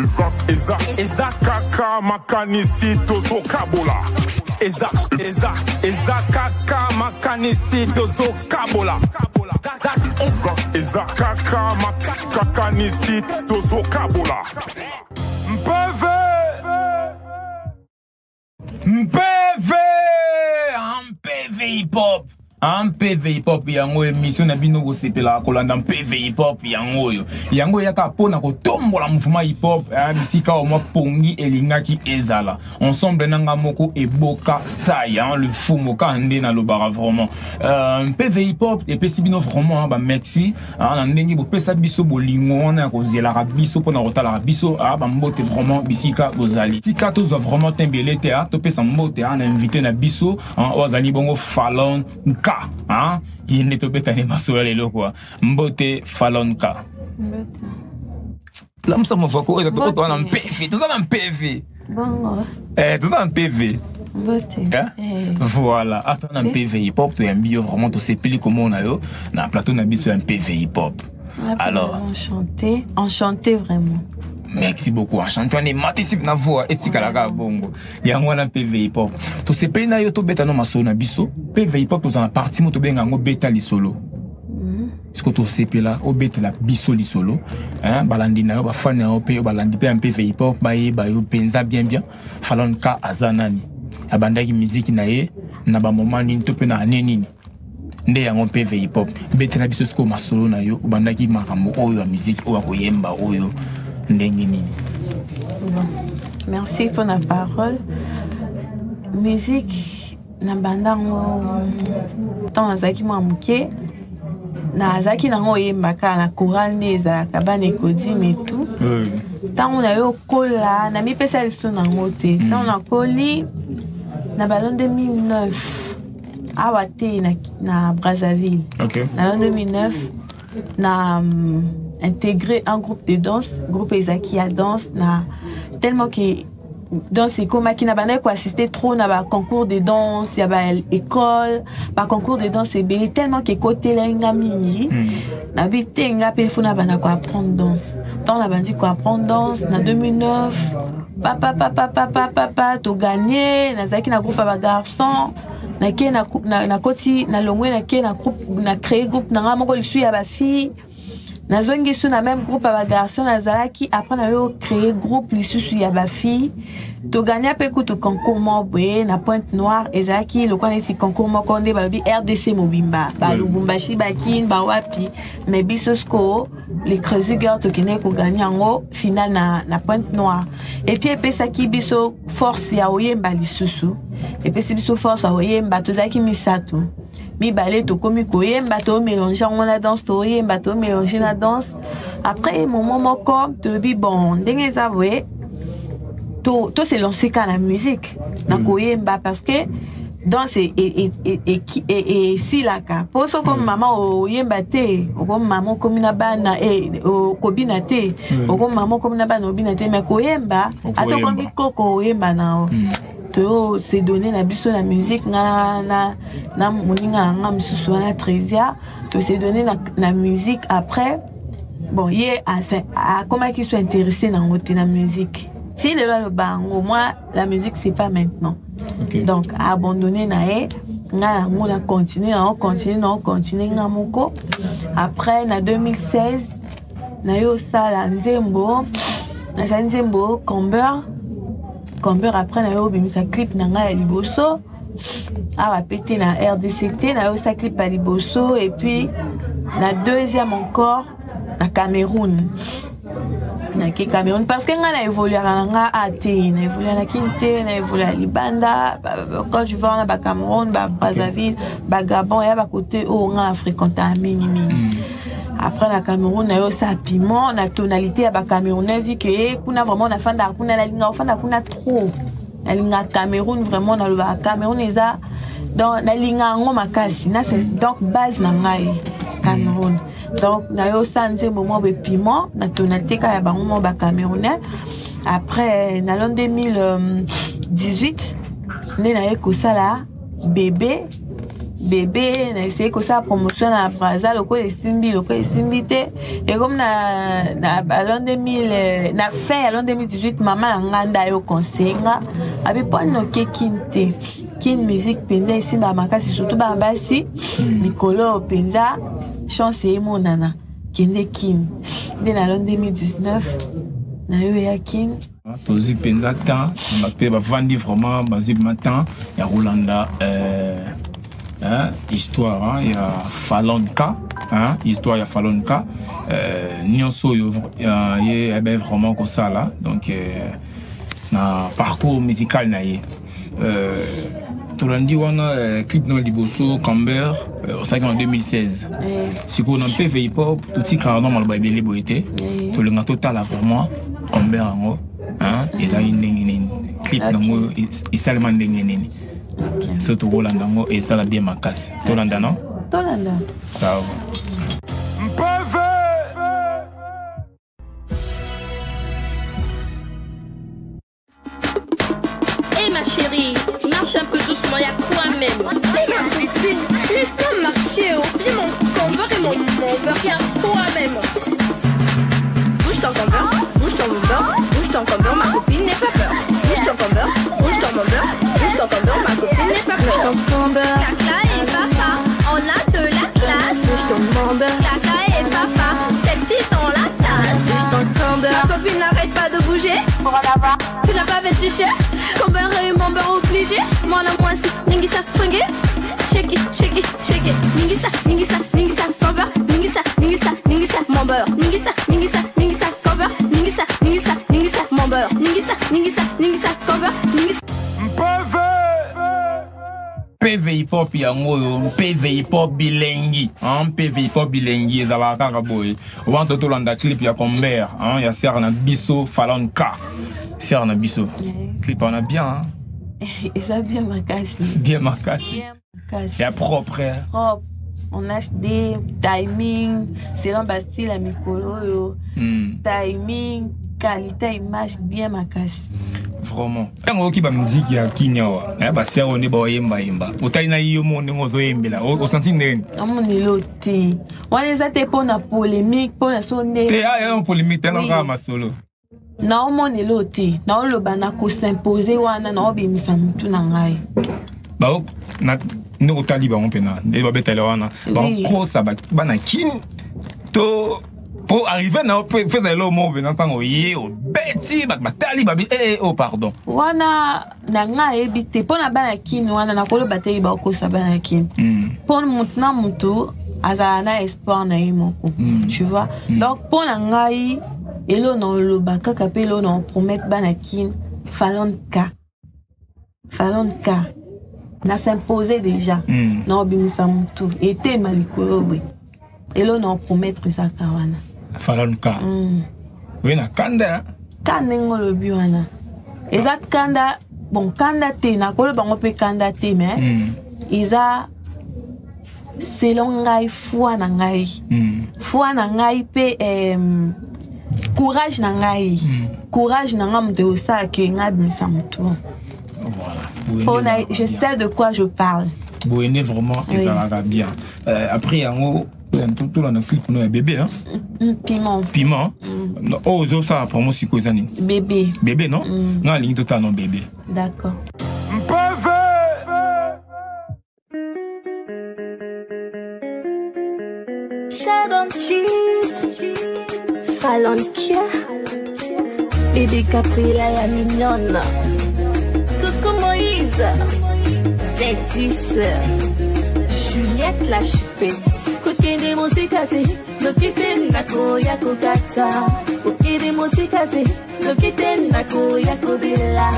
Eza kaka makanisi tozo kabola. Eza kaka makanisi tozo kabola. Eza kaka makanisi tozo kabola. MPV hip-hop. MPV hip-hop yango émission na bino go sepela kolanda MPV hip-hop yango yaka pona ko tombola mouvement hip-hop bisika o mo pongi elingaki ezala ensemble nanga moko eboka style le fou moka ndé na lobara vraiment MPV hip-hop et pesi bino vraiment ba merci na ndenge bo pesa biso bolingo na ko zela biso pona rotala biso ba mbote vraiment bisika bozali tika tozo vraiment tembele te to pesa mbote na invité na biso ozali bongo Fallon K. Il n'est pas bête maso lelo quoi. Mbote Fallon K. Là me semble quoi et tout en PV, tout ça en PV. Bon. Tout ça en PV. Mbote. Voilà, après en PV hip hop, tu aimes bien vraiment tout ces peli comme on a yo, na plateau na biso un PV hip hop. Alors, enchanté vraiment. Merci beaucoup. Enchanté, on est matisip na voix et tikalaga bongo. Yango na PV hip hop. To se pe na yo to beta no maso na biso. PV hip hop to na parti mo to benga ngo beta li solo. Est-ce que to se pe la o beta la biso li solo. Balandi na yo ba fan na yo pe balandi pe en PV hip hop ba yo penza bien. Fallon K azanani. Abandaki musique na ye na ba moment ni to pe na nini. Nde yango PV hip hop. Beta na biso sko masolo na yo bandaki makambo oyo ya musique oyo koyemba oyo. Merci pour la parole. Musique, na bandango tant nazaki mwamuke na zaki nango yembaka na chorale neza kabane kodi metu. Tant on a eu kola na mi pesa liso nango te. Tant on a koli na ballon 2009 awate na Brazzaville. Na 2009 na intégré un groupe de danse, groupe Ezaki à danse, tellement que danse c'est comme qui n'a pas assisté trop na ba concours de danse, il y a ba école, ba concours de danse c'est bien tellement que côté la ngami na bité ngapé faut na bana quoi apprendre danse. Dans la bandi quoi apprendre danse na 2009 papa to gagné na zaki na groupe ba garçon na ke na koti na longwe na ke na groupe na créé groupe na ngamo ko suis ya ba fille. Na zongi sous na même groupe à garçon na zalaki après na yo créé groupe lisusu ya ba fille to gagner pe ku to concours mo boye na Pointe Noire ezaki le connait si concours mo konde ba bi RDC Mobimba ba Lubumbashi bakin ba wapi mais bisosko les Crazy Girls to kene ko gagner ngo final na Pointe Noire et puis pe saki biso force ya oyemba lisusu et puis biso force ya oyemba to zaki misato mi balé to komi koyemba to mélanger on la danse to yemba to mélanger la danse après moment moko to bi bon ndenge zavoué to se lancer ka la musique na koyemba parce que danse et si la ka poso comme maman o yemba te o comme maman comme na bana o kobina te o comme maman comme na bana obina te mais koyemba ato comme koko oyemba na to se donner la biso la musique na moninga nga misusu na 13 to se donner la musique après bon yé a comment qu'il soit intéressé dans la musique si le bango moi la musique c'est pas maintenant donc abandonner na nga on a continué nga moko après na 2016 na yo sala nzembo Comber après na yo bimisa clip na nga ya liboso a pété na RDCT na yo sa clip à liboso et puis na deuxième encore na Cameroun parce que nga na évolué nga até na évolué na Kinte na évolué à Libanda quand je vois na ba Cameroun ba Brazzaville ba Gabon ya ba côté o nga fréquenté mingi après la Cameroun na yo sa piment na tonalité à ba Camerounais dit que kuna vraiment na fanda kuna la linga fanda kuna trop la linga Cameroun vraiment na le Cameroun eza dans la linga ngo makasi na c'est donc base na ngai Cameroun donc na yo sanze moment be piment na tonalité ka ya ba ngo ba Camerounais après na l'an 2018 né na ko sala bébé bébé na essayer que ça promotion na Brazza loko esimbi te et comme na l'an 2000 na fin l'an 2018 maman nganda yo konsenga abi pon ke kinte kin musique penza isimba makasi surtout ba basi Nicolo penza chance e monana kende kin de na l'an 2019 na yo ya kin tozi penza temps mbappe ba vandi vraiment bazib matin ya Rolanda histoire il y a Falonka histoire il y a Falonka nyonso yo ben vraiment comme ça là donc na parcours musical na ye tolandi wana clip dans liboso Camber en 2016 siko na PV hip hop tout ka normal ba belé boité tolenga total vraiment Camber ngo et là une clip nango et seulement ndengeni surtout Rolanda ngo et ça la bien makasi tolanda non tolanda ça Hey ma chérie, marche un peu doucement, y'a quoi même? Hey ma copine, laisse-moi marcher, oh. J'ai mon Camber et mon beurre, y'a quoi même? Bouge ton Camber, bouge ton beurre, bouge ton Camber, ma copine n'est pas peur. Bouge ton Camber, bouge ton beurre, bouge ton Camber, ma copine n'est pas peur. Bouge ton Camber, Cacla et papa, on a de la classe. Bouge ton Camber, Cacla et papa, sexy dans la place. Bouge ton Camber, ma copine n'arrête pas de bouger. Tu n'as pas fait toucher, Camber et mon beurre obligé. Moi la moi si, ningisa, fringue. Shake it, shake it, shake it. Ningisa, ningisa, ningisa, Camber. Ningisa, ningisa, ningisa, mon beurre. Ningisa, ningisa, ningisa, Camber. Ningisa, ningisa, ningisa, mon beurre. Ningisa, ningisa, ningisa, Camber. Ningisa. PV hip hop yango yo PV hip hop bilengi PV hip hop bilengi ezala kaka boy on to tolanda clip ya Camber ya ser na biso Falonka ser na biso clip on a bien et ça bien makasi c'est propre on a des timing selon Bastille à Nicolo timing qualité image bien makasi vraiment tango ki ba musique ya kinyawa ba ser on ba yemba otaina yo monde ngozo yembela o senti ndeni amoni loti wana ezate pona polémique pona sonde te ya polémique tanga kama solo na omoni loti na oloba na ko s'imposer wana na obimisa mutu na ngai ba na ndeko tali ba mpena de ba betale wana ba ko sa ba na kin to pour arriver na faire le mot venant quand oye o beti batali babi oh pardon wana na nga ebite pona bana kin wana na kolo bateli ba ko sa bana kin pon mutna mutu azana espoir na imoko tu vois donc pona ngai elo na loba kaka pelo na promettre bana kin Falonka na s'imposer déjà na obimisa mutu était malikolo bwe elo na promettre ça kawana Falonka oui na kanda ngolo biwana eza kanda bon kanda te na kolo bango pe kanda te mais eza selon ngai foi na ngai pe courage na ngai mutu osa ke ngabimisa mutu voilà je sais de quoi je parle Boéné vraiment et ça va bien après en tout le clip no bébé piment oh zo ça promo siko zani bébé non na ligne total non bébé d'accord Shadow cheat Falonka bébé Caprila ya mignonne Coco Moïse Zétis Juliette la chupette Côté de mon cicate Lokite nako yako kata Côté de mon cicate Lokite nako yako bila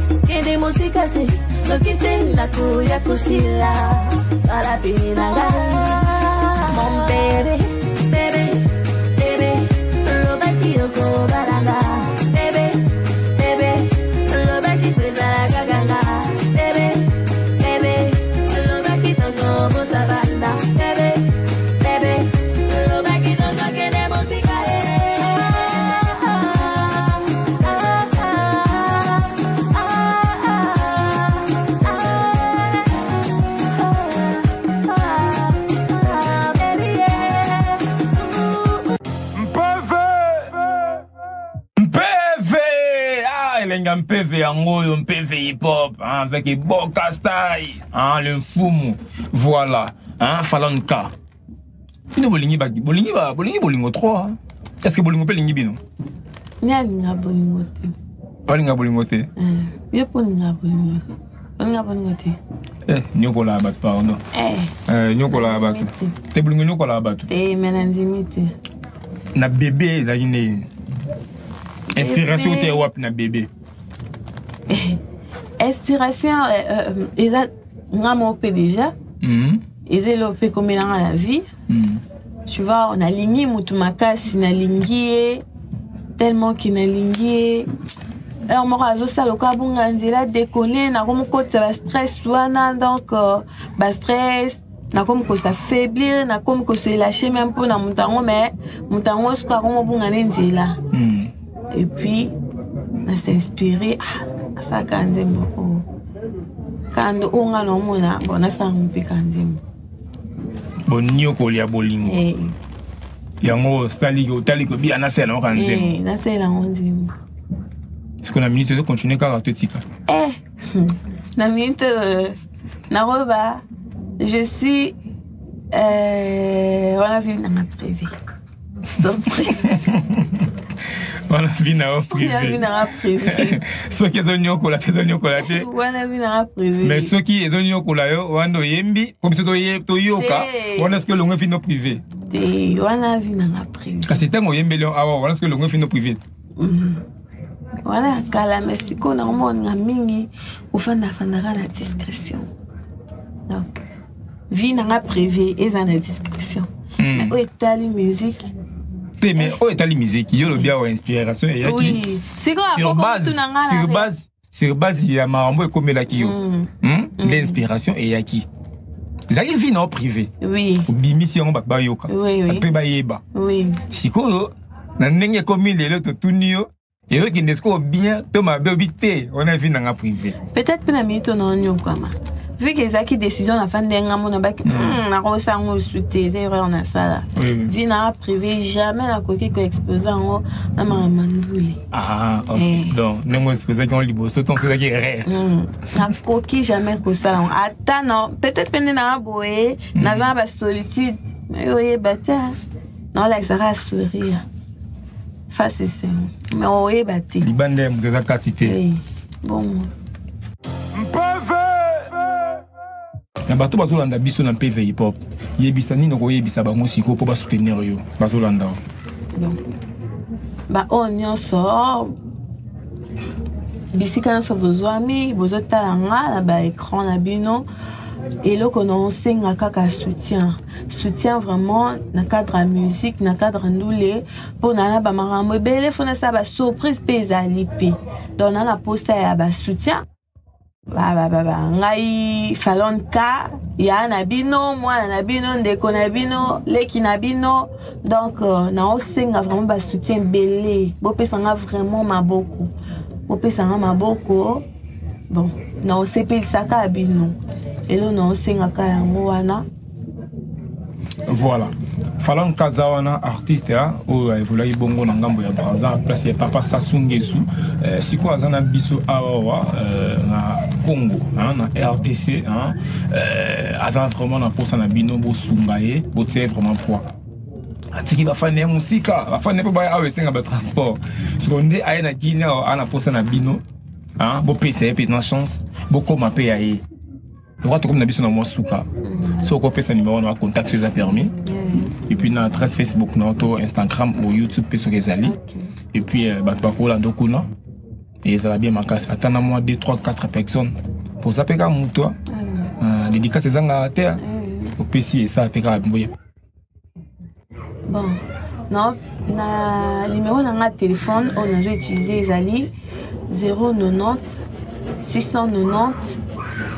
Côté de mon cicate Lokite nako yako sila Sala pinanga Mon bébé Lo bati yoko balanga Bébé Lo bati pesa la gaganga Bébé Lo bati toko mutabanda Bébé Lo bati toko kene musika un PV un PV hip-hop, hein, avec les beaux castailles, hein, le fumu. Voilà, hein, Falonka. Nous bolingi bolingo 3. Est-ce que bolingo peut lingi bino? Nyalinga bolingo te. Bolinga bolingo te. Yo bolinga bolingo. Bolinga bolingo te. Nyoko la bat pardon. Nyoko la bat. Te bolingo nyoko la bat. Te menandimi te. Na bébé ezali inspiration te wap na bébé. Inspiration eza ngamo pe déjà. Ezelo pe comme dans la vie. Tu vois, on a ligné mutumakasi na lingie tellement qu'il na lingie. Alors moi je sais le cas bunga nzela déconner na comme côté ba stress wana donc ba stress na comme que ça faiblir na comme que se lâcher même pour na mutango mais mutango ce ka comme bunga nzela. Et puis na s'inspirer ça kanzembo quand on a no mona bona sangi kanzembo. Nyoko lia bolingo. Yango stali ko bi anasela on kanzembo. Nasela onzembo. Est-ce qu'on a minute de continuer car tout tika? La minute Naroba, je suis on a vu dans ma privée. On a vu dans ma privée. Ceux qui ont nyoko la te. On a vu dans ma privée. Mais ceux qui ont nyoko la yo, wando yembi, comme si to yoka, on est-ce que l'on fait nos privés? On a vu dans ma privée. Quand c'était mon yembi on est-ce que l'on fait nos privés? Voilà, kala Mexico na mona mingi ufanda fandara na discrétion. Donc vie na privé et na discrétion. Mais au étali musique. Mais au étali musique, yo le bien inspiration et yaki. Oui, c'est quoi sur base il y a mambo comme la ki yo. L'inspiration et yaki. Ils arrivent vie na privé. Oui. Bimi si on ba yoka. Oui. Après ba yeba. Oui. Siko na ndenge comme le to tunio. Et eux qui ne sont bien, Thomas Bébité, on a vu dans la privé. Peut-être que la minute on a eu comme vu que les acquis décision la fin d'un mois on a bak na rosa on souté zéro on a ça là. Vu dans la privé jamais la coquille que exposé en na mandouli. OK. Donc nous exposé qu'on libo ce temps c'est ça qui est rare. Na coquille jamais que ça. Attends non, peut-être peine na boé, na za ba solitude. Mais oui batia. Non là ça va sourire. Face c'est mais on est bâti. Les bandes de la quantité. Oui. Bon. PV. Na bato bazolanda biso na PV hip hop. Yebisa nino ko yebisa bango siko po ba soutenir yo. Bazolanda. Donc ba on nyonso bisika nyonso bozwami bozotalanga na ba écran na bino. Et là, on a kaka soutien. Soutien vraiment dans le cadre de la musique, dans le cadre de nous. Pour nous, on a des surprise pézalipe. Donc, on a posté un soutien. Ngai Falonka, il y a un abino, moi un abino, ndeko nabino, leki nabino. Donc, on a vraiment un soutien belé. Bopé sanga vraiment maboko. Bopé sanga maboko. Bon, on a CP saka abino. Et là, on a voilà. Falon Kazawana, artiste, où évolue bongo na ngambo ya Brazza, place Papa Sassou Nguesso. Si quoi azana biso awa na Congo, na RDC, azana vraiment na posa na bino bo sungaye, bo tie vraiment poids. Atiki ba fane musika, ba fane po ba awe senga ba transport. Seconde aye na Guinée ana posa na bino, bo pese pe na chance, bo koma pe aye. Le roi comme n'habite sur moi souka. Si on copie sa numéro, on a contact sur les permis. Et puis on a adresse Facebook, Instagram ou YouTube sur les alliés. Et puis on a dokuna. Et ça va bien ma casse. Attends moi 2, 3, 4 personnes pour ça péga mon toi. Dédicace les à terre. Au PC et ça péga boye. Bon, non, na numéro dans notre téléphone, on a utilisé les alliés 090 690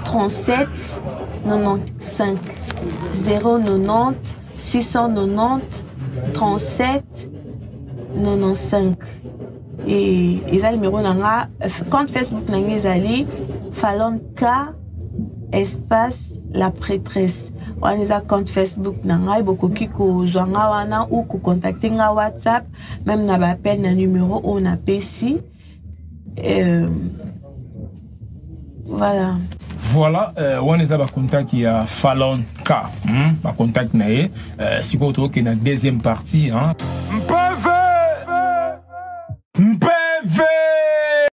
37 95 090 690 37 95 et les numéros nanga compte Facebook nanga ezali Falonka espace la prêtresse on a compte Facebook nanga beaucoup qui ko zwanga wana ou ko contacter nga WhatsApp même na ba appel na numéro on a PC Voilà. Voilà, on a contact qui a Fallon K, contact naé, si vous trouvez que la deuxième partie, hein.